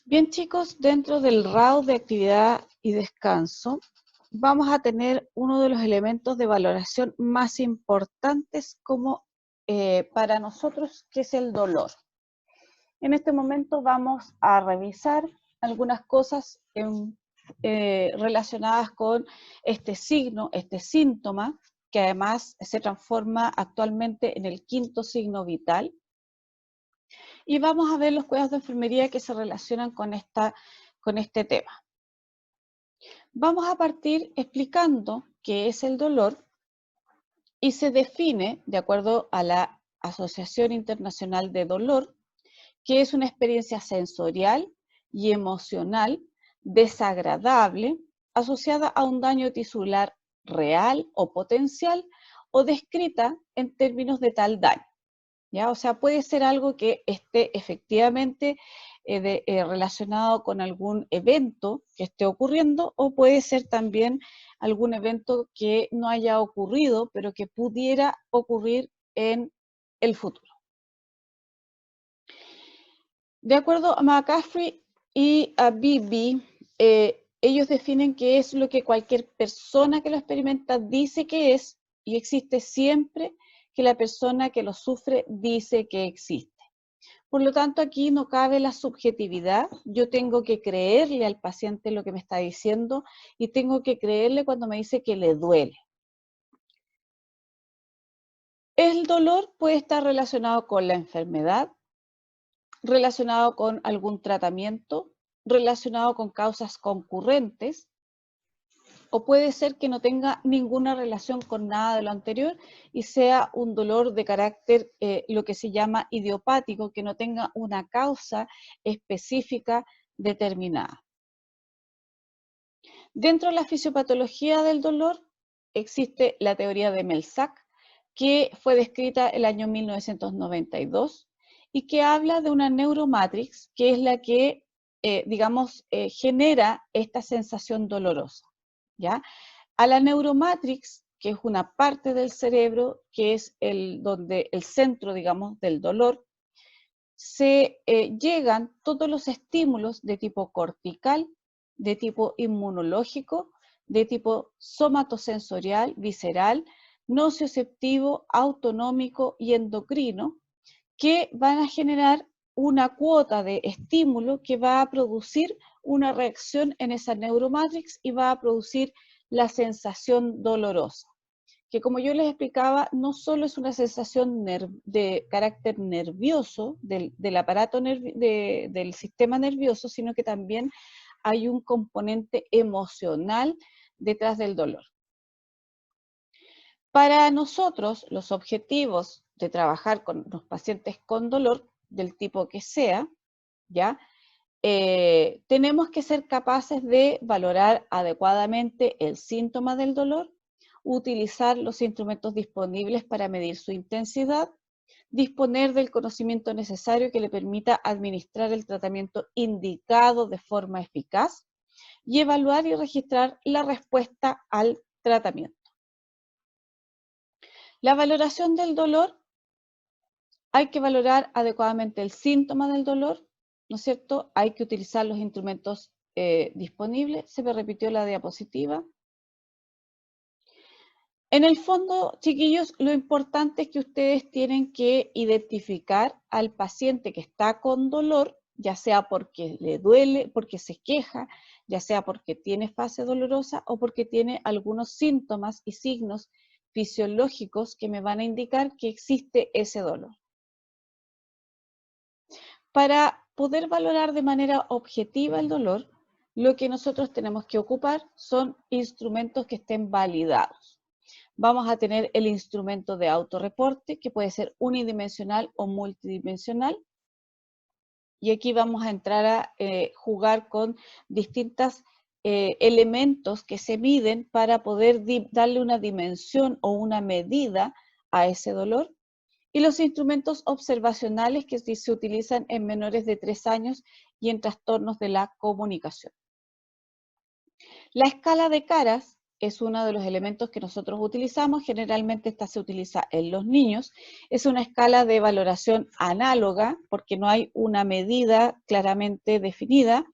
Bien, chicos, dentro del RAW de actividad y descanso, vamos a tener uno de los elementos de valoración más importantes para nosotros, que es el dolor. En este momento vamos a revisar algunas cosas relacionadas con este signo, este síntoma, que además se transforma actualmente en el quinto signo vital. Y vamos a ver los cuidados de enfermería que se relacionan con este tema. Vamos a partir explicando qué es el dolor y se define, de acuerdo a la Asociación Internacional de Dolor, que es una experiencia sensorial y emocional desagradable asociada a un daño tisular real o potencial o descrita en términos de tal daño. ¿Ya? O sea, puede ser algo que esté efectivamente relacionado con algún evento que esté ocurriendo, o puede ser también algún evento que no haya ocurrido, pero que pudiera ocurrir en el futuro. De acuerdo a McCaffrey y a Beebe, ellos definen qué es lo que cualquier persona que lo experimenta dice que es, y existe siempre que la persona que lo sufre dice que existe. Por lo tanto, aquí no cabe la subjetividad. Yo tengo que creerle al paciente lo que me está diciendo y tengo que creerle cuando me dice que le duele. El dolor puede estar relacionado con la enfermedad, relacionado con algún tratamiento, relacionado con causas concurrentes, o puede ser que no tenga ninguna relación con nada de lo anterior y sea un dolor de carácter, lo que se llama idiopático, que no tenga una causa específica determinada. Dentro de la fisiopatología del dolor existe la teoría de Melzack, que fue descrita el año 1992 y que habla de una neuromatrix, que es la que, genera esta sensación dolorosa, ¿ya? A la neuromatrix, que es una parte del cerebro, que es el centro, digamos, del dolor, se llegan todos los estímulos de tipo cortical, de tipo inmunológico, de tipo somatosensorial, visceral, nocioceptivo, autonómico y endocrino, que van a generar una cuota de estímulo que va a producir una reacción en esa neuromatrix y va a producir la sensación dolorosa, que, como yo les explicaba, no solo es una sensación de carácter nervioso, del aparato del sistema nervioso, sino que también hay un componente emocional detrás del dolor. Para nosotros, los objetivos de trabajar con los pacientes con dolor, del tipo que sea, ¿ya? Tenemos que ser capaces de valorar adecuadamente el síntoma del dolor, utilizar los instrumentos disponibles para medir su intensidad, disponer del conocimiento necesario que le permita administrar el tratamiento indicado de forma eficaz y evaluar y registrar la respuesta al tratamiento. La valoración del dolor, hay que valorar adecuadamente el síntoma del dolor, ¿no es cierto? Hay que utilizar los instrumentos disponibles. Se me repitió la diapositiva. En el fondo, chiquillos, lo importante es que ustedes tienen que identificar al paciente que está con dolor, ya sea porque le duele, porque se queja, ya sea porque tiene fase dolorosa o porque tiene algunos síntomas y signos fisiológicos que me van a indicar que existe ese dolor. Para poder valorar de manera objetiva el dolor, lo que nosotros tenemos que ocupar son instrumentos que estén validados. Vamos a tener el instrumento de autorreporte, que puede ser unidimensional o multidimensional. Y aquí vamos a entrar a jugar con distintos elementos que se miden para poder darle una dimensión o una medida a ese dolor. Y los instrumentos observacionales que se utilizan en menores de 3 años y en trastornos de la comunicación. La escala de Caras es uno de los elementos que nosotros utilizamos. Generalmente esta se utiliza en los niños. Es una escala de valoración análoga porque no hay una medida claramente definida.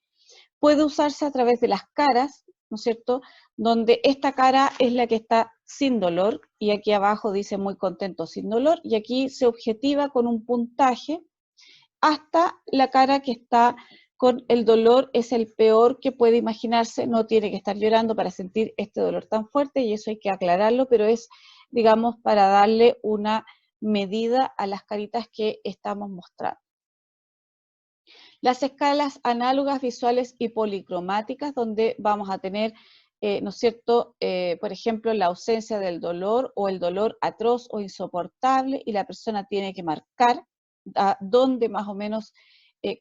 Puede usarse a través de las caras, ¿no es cierto? Donde esta cara es la que está sin dolor y aquí abajo dice muy contento sin dolor y aquí se objetiva con un puntaje hasta la cara que está con el dolor, es el peor que puede imaginarse, no tiene que estar llorando para sentir este dolor tan fuerte y eso hay que aclararlo, pero es, digamos, para darle una medida a las caritas que estamos mostrando. Las escalas análogas, visuales y policromáticas, donde vamos a tener, ¿no es cierto?, por ejemplo, la ausencia del dolor o el dolor atroz o insoportable y la persona tiene que marcar a dónde más o menos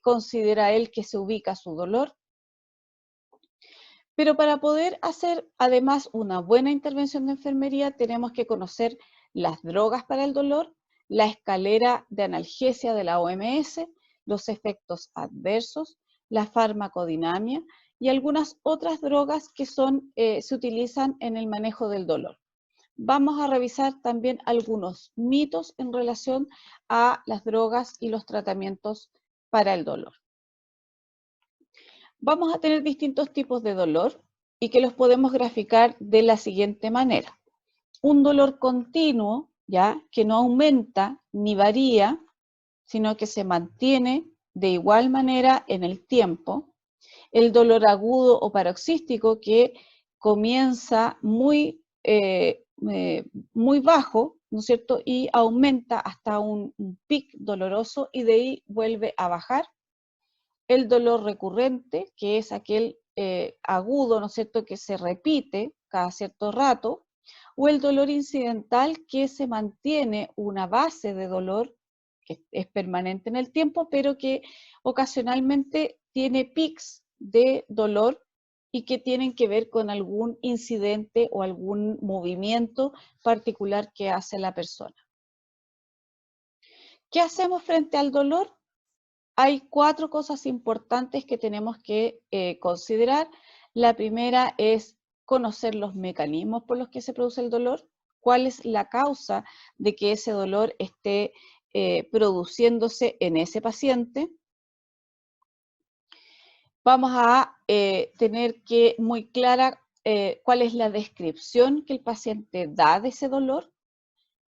considera él que se ubica su dolor. Pero para poder hacer además una buena intervención de enfermería tenemos que conocer las drogas para el dolor, la escalera de analgesia de la OMS, los efectos adversos, la farmacodinamia y algunas otras drogas que se utilizan en el manejo del dolor. Vamos a revisar también algunos mitos en relación a las drogas y los tratamientos para el dolor. Vamos a tener distintos tipos de dolor y que los podemos graficar de la siguiente manera. Un dolor continuo, ¿ya?, que no aumenta ni varía, sino que se mantiene de igual manera en el tiempo. El dolor agudo o paroxístico que comienza muy bajo, ¿no es cierto?, y aumenta hasta un pic doloroso y de ahí vuelve a bajar. El dolor recurrente, que es aquel agudo, ¿no es cierto?, que se repite cada cierto rato, o el dolor incidental, que se mantiene una base de dolor que es permanente en el tiempo, pero que ocasionalmente tiene pics de dolor y que tienen que ver con algún incidente o algún movimiento particular que hace la persona. ¿Qué hacemos frente al dolor? Hay 4 cosas importantes que tenemos que considerar. La primera es conocer los mecanismos por los que se produce el dolor, cuál es la causa de que ese dolor esté produciéndose en ese paciente. Vamos a tener que muy clara cuál es la descripción que el paciente da de ese dolor,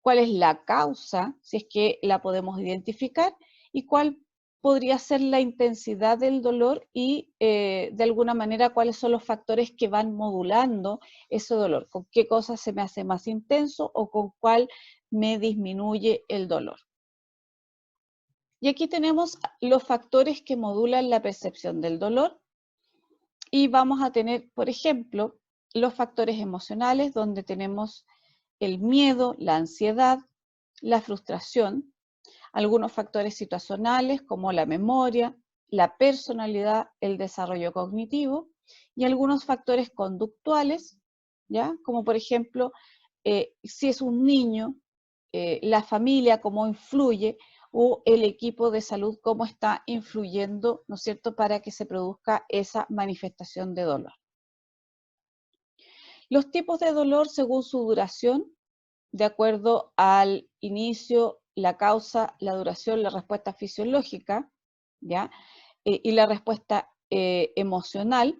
cuál es la causa, si es que la podemos identificar, y cuál podría ser la intensidad del dolor y de alguna manera cuáles son los factores que van modulando ese dolor, con qué cosa se me hace más intenso o con cuál me disminuye el dolor. Y aquí tenemos los factores que modulan la percepción del dolor y vamos a tener, por ejemplo, los factores emocionales donde tenemos el miedo, la ansiedad, la frustración, algunos factores situacionales como la memoria, la personalidad, el desarrollo cognitivo y algunos factores conductuales, ¿ya? Como por ejemplo, si es un niño, la familia, cómo influye, o el equipo de salud, cómo está influyendo, ¿no es cierto?, para que se produzca esa manifestación de dolor. Los tipos de dolor según su duración, de acuerdo al inicio, la causa, la duración, la respuesta fisiológica, ¿ya? Y la respuesta emocional,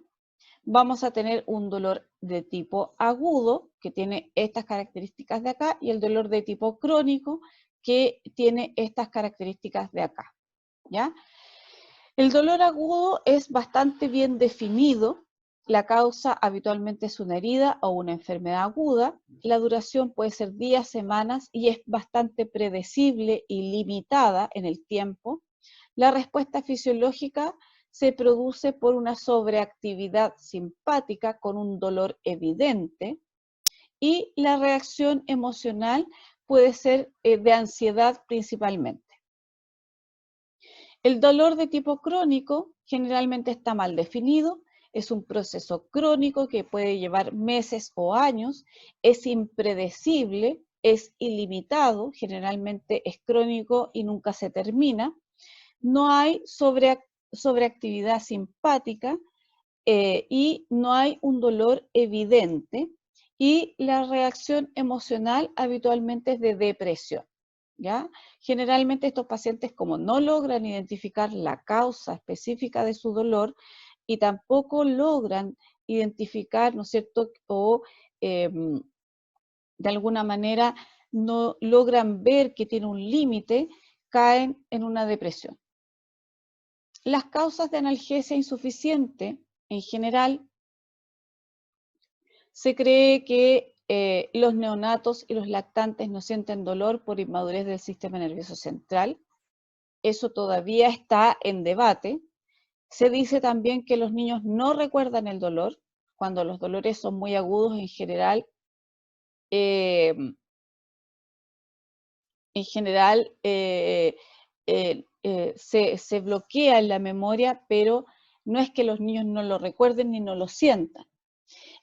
vamos a tener un dolor de tipo agudo, que tiene estas características de acá, y el dolor de tipo crónico, que tiene estas características de acá, ¿ya? El dolor agudo es bastante bien definido. La causa habitualmente es una herida o una enfermedad aguda. La duración puede ser días, semanas y es bastante predecible y limitada en el tiempo. La respuesta fisiológica se produce por una sobreactividad simpática con un dolor evidente y la reacción emocional puede ser de ansiedad principalmente. El dolor de tipo crónico generalmente está mal definido, es un proceso crónico que puede llevar meses o años, es impredecible, es ilimitado, generalmente es crónico y nunca se termina, no hay sobreactividad simpática y no hay un dolor evidente y la reacción emocional habitualmente es de depresión, ¿ya? Generalmente estos pacientes, como no logran identificar la causa específica de su dolor y tampoco logran identificar, ¿no es cierto?, o de alguna manera no logran ver que tiene un límite, caen en una depresión. Las causas de analgesia insuficiente, en general, se cree que los neonatos y los lactantes no sienten dolor por inmadurez del sistema nervioso central. Eso todavía está en debate. Se dice también que los niños no recuerdan el dolor. Cuando los dolores son muy agudos, en general se bloquea en la memoria, pero no es que los niños no lo recuerden ni no lo sientan.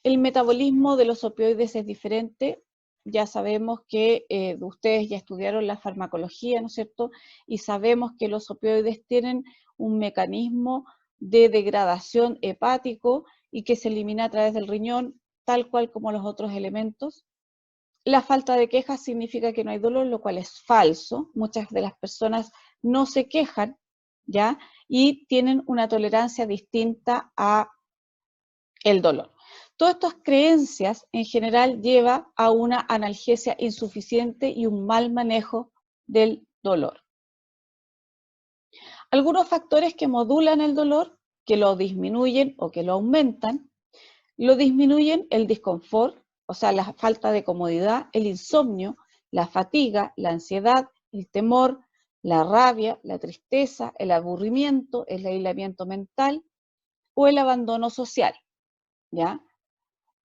El metabolismo de los opioides es diferente. Ya sabemos que ustedes ya estudiaron la farmacología, ¿no es cierto? Y sabemos que los opioides tienen un mecanismo de degradación hepático y que se elimina a través del riñón, tal cual como los otros elementos. La falta de quejas significa que no hay dolor, lo cual es falso. Muchas de las personas no se quejan, ¿ya? Y tienen una tolerancia distinta a el dolor. Todas estas creencias en general llevan a una analgesia insuficiente y un mal manejo del dolor. Algunos factores que modulan el dolor, que lo disminuyen o que lo aumentan, lo disminuyen el disconfort, o sea, la falta de comodidad, el insomnio, la fatiga, la ansiedad, el temor, la rabia, la tristeza, el aburrimiento, el aislamiento mental o el abandono social, ¿ya?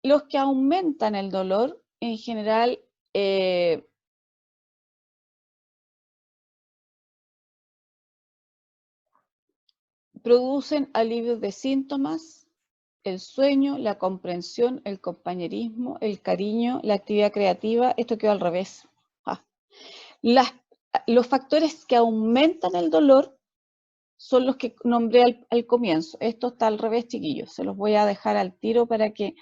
Los que aumentan el dolor, en general, producen alivio de síntomas, el sueño, la comprensión, el compañerismo, el cariño, la actividad creativa. Esto quedó al revés. Ah. Los factores que aumentan el dolor son los que nombré al comienzo. Esto está al revés, chiquillos. Se los voy a dejar al tiro para que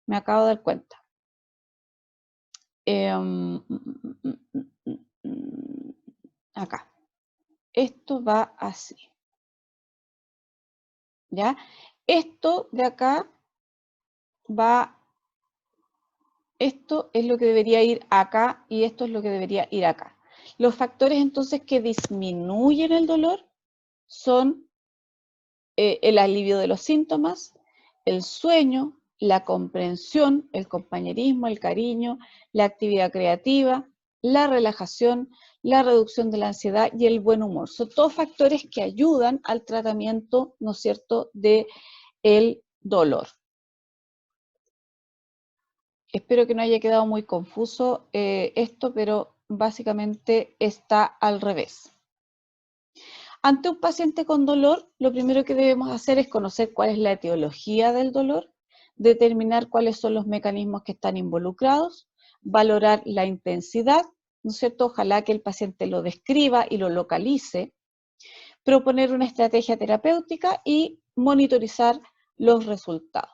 me acabo de dar cuenta. Acá. Esto va así. ¿Ya? Esto de acá va, esto es lo que debería ir acá y esto es lo que debería ir acá. Los factores entonces que disminuyen el dolor son el alivio de los síntomas, el sueño, la comprensión, el compañerismo, el cariño, la actividad creativa, la relajación, la reducción de la ansiedad y el buen humor. Son todos factores que ayudan al tratamiento, ¿no es cierto?, del dolor. Espero que no haya quedado muy confuso esto, pero básicamente está al revés. Ante un paciente con dolor, lo primero que debemos hacer es conocer cuál es la etiología del dolor, determinar cuáles son los mecanismos que están involucrados, valorar la intensidad, ¿no es cierto? Ojalá que el paciente lo describa y lo localice, proponer una estrategia terapéutica y monitorizar los resultados.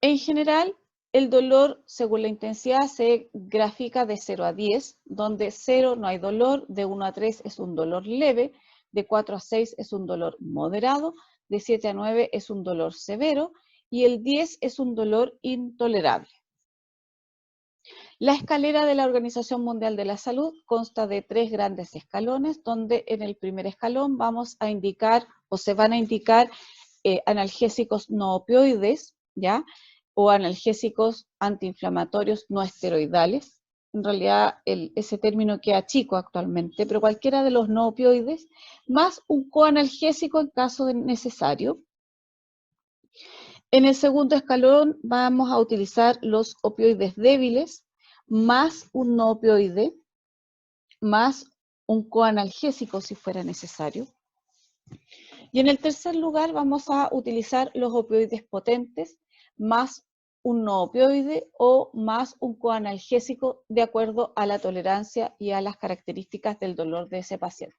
En general, el dolor, según la intensidad, se grafica de 0 a 10, donde 0 no hay dolor, de 1 a 3 es un dolor leve, de 4 a 6 es un dolor moderado, de 7 a 9 es un dolor severo y el 10 es un dolor intolerable. La escalera de la Organización Mundial de la Salud consta de 3 grandes escalones, donde en el primer escalón vamos a indicar o se van a indicar analgésicos no opioides, ¿ya? O analgésicos antiinflamatorios no esteroidales. En realidad ese término queda chico actualmente, pero cualquiera de los no opioides, más un coanalgésico en caso de necesario. En el segundo escalón vamos a utilizar los opioides débiles, más un no opioide, más un coanalgésico si fuera necesario. Y en el tercer lugar vamos a utilizar los opioides potentes, más un no opioide o más un coanalgésico de acuerdo a la tolerancia y a las características del dolor de ese paciente.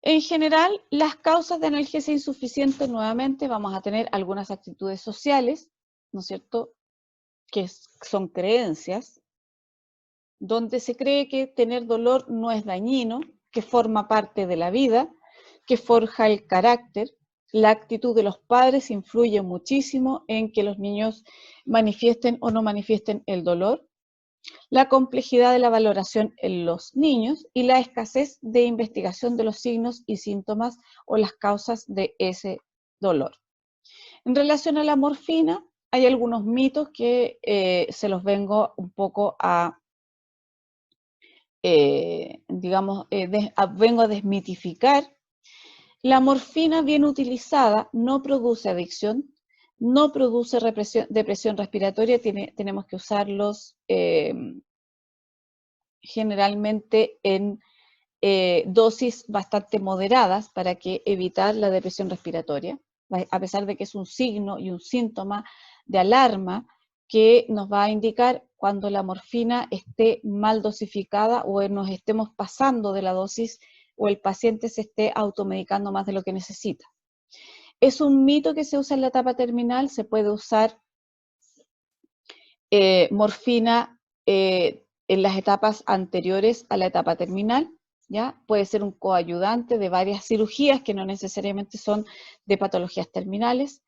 En general, las causas de analgesia insuficiente, nuevamente, vamos a tener algunas actitudes sociales, ¿no es cierto?, que son creencias, donde se cree que tener dolor no es dañino, que forma parte de la vida, que forja el carácter. La actitud de los padres influye muchísimo en que los niños manifiesten o no manifiesten el dolor. La complejidad de la valoración en los niños y la escasez de investigación de los signos y síntomas o las causas de ese dolor. En relación a la morfina, hay algunos mitos que se los vengo un poco a, vengo a desmitificar. La morfina bien utilizada no produce adicción, no produce depresión respiratoria, tenemos que usarlos generalmente en dosis bastante moderadas para evitar la depresión respiratoria, a pesar de que es un signo y un síntoma de alarma que nos va a indicar cuando la morfina esté mal dosificada o nos estemos pasando de la dosis o el paciente se esté automedicando más de lo que necesita. Es un mito que se usa en la etapa terminal, se puede usar morfina en las etapas anteriores a la etapa terminal, ¿ya? Puede ser un coayudante de varias cirugías que no necesariamente son de patologías terminales.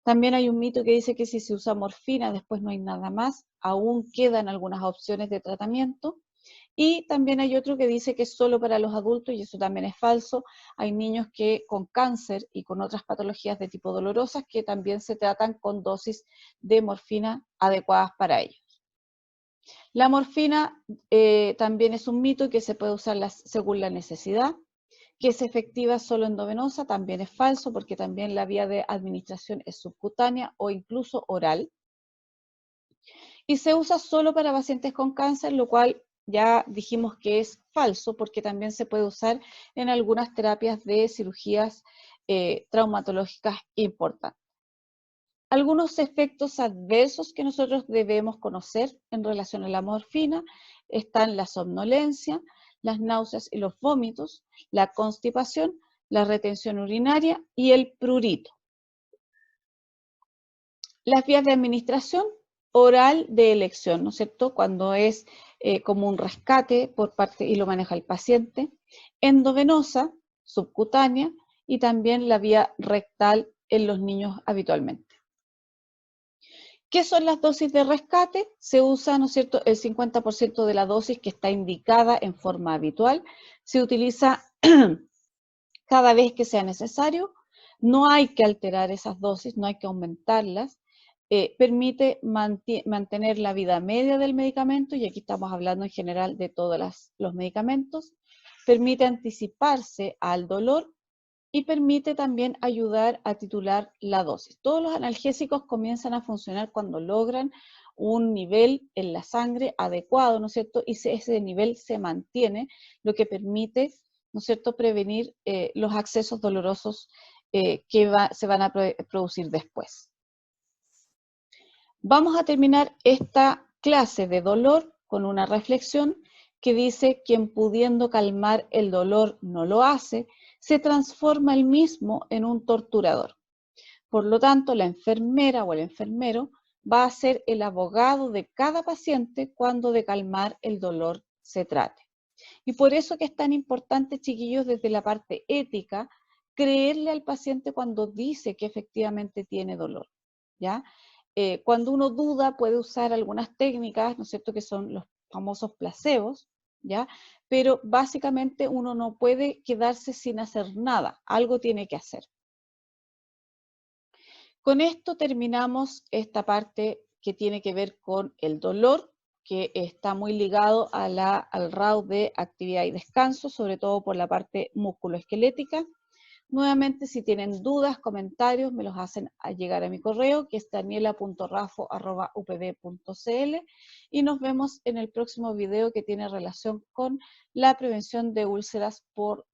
También hay un mito que dice que si se usa morfina después no hay nada más, aún quedan algunas opciones de tratamiento. Y también hay otro que dice que es solo para los adultos, y eso también es falso. Hay niños que con cáncer y con otras patologías de tipo dolorosas que también se tratan con dosis de morfina adecuadas para ellos. La morfina también es un mito que se puede usar según la necesidad, que es efectiva solo endovenosa, también es falso porque también la vía de administración es subcutánea o incluso oral. Y se usa solo para pacientes con cáncer, lo cual ya dijimos que es falso porque también se puede usar en algunas terapias de cirugías traumatológicas importantes. Algunos efectos adversos que nosotros debemos conocer en relación a la morfina están la somnolencia, las náuseas y los vómitos, la constipación, la retención urinaria y el prurito. Las vías de administración, oral de elección, ¿no es cierto?, cuando es como un rescate por parte y lo maneja el paciente, endovenosa, subcutánea y también la vía rectal en los niños habitualmente. ¿Qué son las dosis de rescate? Se usa, ¿no es cierto?, el 50% de la dosis que está indicada en forma habitual. Se utiliza cada vez que sea necesario. No hay que alterar esas dosis, no hay que aumentarlas. Permite mantener la vida media del medicamento, y aquí estamos hablando en general de todos los medicamentos. Permite anticiparse al dolor y permite también ayudar a titular la dosis. Todos los analgésicos comienzan a funcionar cuando logran un nivel en la sangre adecuado, ¿no es cierto? Y ese nivel se mantiene, lo que permite, ¿no es cierto?, prevenir los accesos dolorosos que se van a producir después. Vamos a terminar esta clase de dolor con una reflexión que dice: quien pudiendo calmar el dolor no lo hace, se transforma él mismo en un torturador. Por lo tanto, la enfermera o el enfermero va a ser el abogado de cada paciente cuando de calmar el dolor se trate. Y por eso que es tan importante, chiquillos, desde la parte ética, creerle al paciente cuando dice que efectivamente tiene dolor, ¿ya? Cuando uno duda puede usar algunas técnicas, ¿no es cierto?, que son los famosos placebos, ¿ya? Pero básicamente uno no puede quedarse sin hacer nada, algo tiene que hacer. Con esto terminamos esta parte que tiene que ver con el dolor, que está muy ligado a al RAW de actividad y descanso, sobre todo por la parte musculoesquelética. Nuevamente, si tienen dudas, comentarios, me los hacen llegar a mi correo, que es daniela.rafo@upb.cl, y nos vemos en el próximo video que tiene relación con la prevención de úlceras por